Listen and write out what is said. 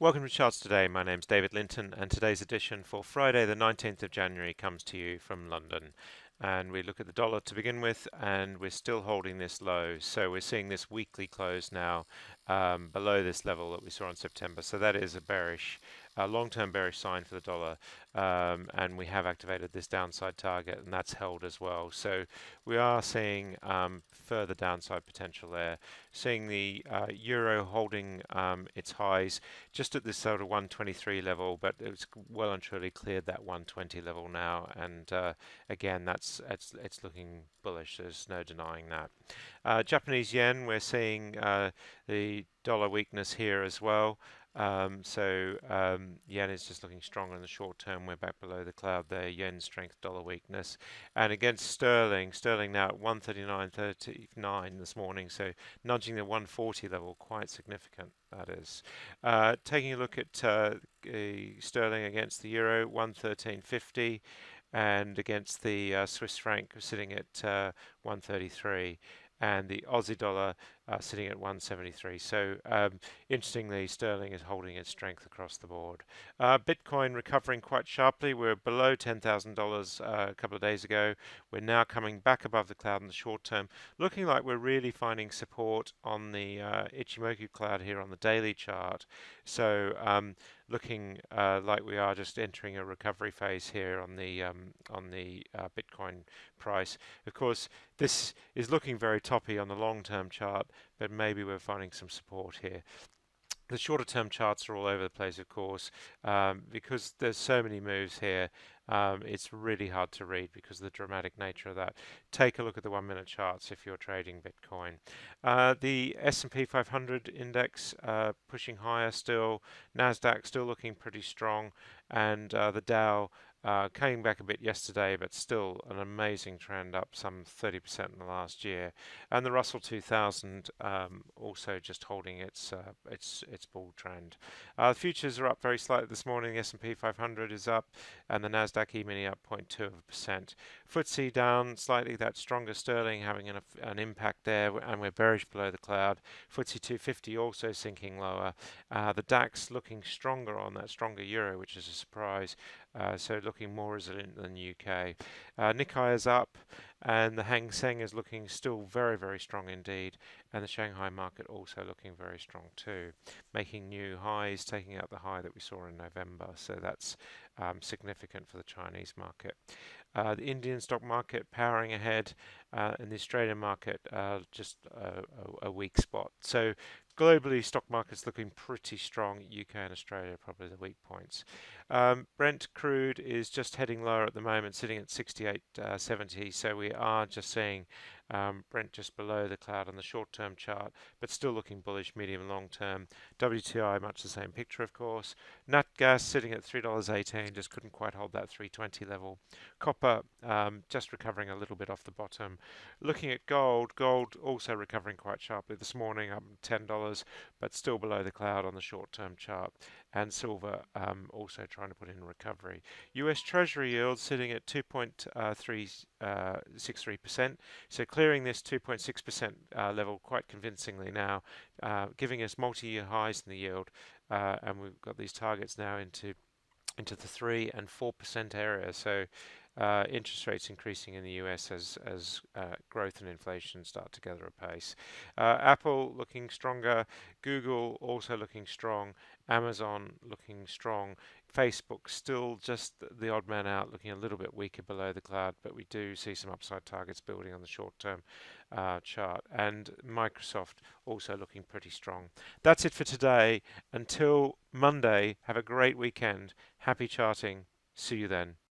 Welcome to Charts Today. My name's David Linton, and today's edition for Friday, the 19th of January, comes to you from London. And we look at the dollar to begin with, and we're still holding this low. So we're seeing this weekly close now below this level that we saw in September. So that is a bearish, long-term bearish sign for the dollar. And we have activated this downside target, and that's held as well. So we are seeing further downside potential there. Seeing the euro holding its highs just at this sort of 123 level, but it's well and truly cleared that 120 level now, and again, it's looking bullish. There's no denying that. Japanese yen, we're seeing the dollar weakness here as well. Yen is just looking stronger in the short term. We're back below the cloud there. Yen strength, dollar weakness. And against sterling, sterling now at 139.39 this morning, so nudging the 140 level, quite significant, that is. Taking a look at sterling against the euro, 113.50, and against the Swiss franc sitting at 133, and the Aussie dollar sitting at 173. So interestingly, sterling is holding its strength across the board. Bitcoin recovering quite sharply. We're below $10,000 a couple of days ago. We're now coming back above the cloud in the short term, looking like we're really finding support on the Ichimoku cloud here on the daily chart. So looking like we are just entering a recovery phase here on the Bitcoin price. Of course, this is looking very toppy on the long-term chart, but maybe we're finding some support here. The shorter term charts are all over the place, of course, because there's so many moves here. It's really hard to read because of the dramatic nature of that. Take a look at the 1-minute charts if you're trading Bitcoin. The S&P 500 index pushing higher still. Nasdaq still looking pretty strong, and the Dow came back a bit yesterday, but still an amazing trend, up some 30% in the last year. And the Russell 2000 also just holding its bull trend. The futures are up very slightly this morning. The S&P 500 is up, and the Nasdaq E-mini up 0.2%. FTSE down slightly. That stronger sterling having an impact there, and we're bearish below the cloud. FTSE 250 also sinking lower. The DAX looking stronger on that stronger euro, which is a surprise. So looking more resilient than the UK. Nikkei is up, and the Hang Seng is looking still very, very strong indeed, and the Shanghai market also looking very strong too, making new highs, taking out the high that we saw in November. So that's significant for the Chinese market. The Indian stock market powering ahead, and the Australian market just a weak spot. So globally, stock markets looking pretty strong. UK and Australia are probably the weak points. Brent crude is just heading lower at the moment, sitting at 68.70. So we are just seeing Brent just below the cloud on the short-term chart, but still looking bullish medium and long-term. WTI, much the same picture, of course. Nat gas sitting at $3.18, just couldn't quite hold that 320 level. Copper just recovering a little bit off the bottom. Looking at gold, gold also recovering quite sharply this morning, up $10, but still below the cloud on the short-term chart. And silver also trying to put in recovery. US Treasury yield sitting at 2.363%, so clearing this 2.6% level quite convincingly now, giving us multi-year highs in the yield, and we've got these targets now into the 3 and 4% area. So interest rates increasing in the US as growth and inflation start to gather apace. Apple looking stronger, Google also looking strong, Amazon looking strong, Facebook still just the odd man out, looking a little bit weaker below the cloud, but we do see some upside targets building on the short-term chart, and Microsoft also looking pretty strong. That's it for today. Until Monday, have a great weekend. Happy charting. See you then.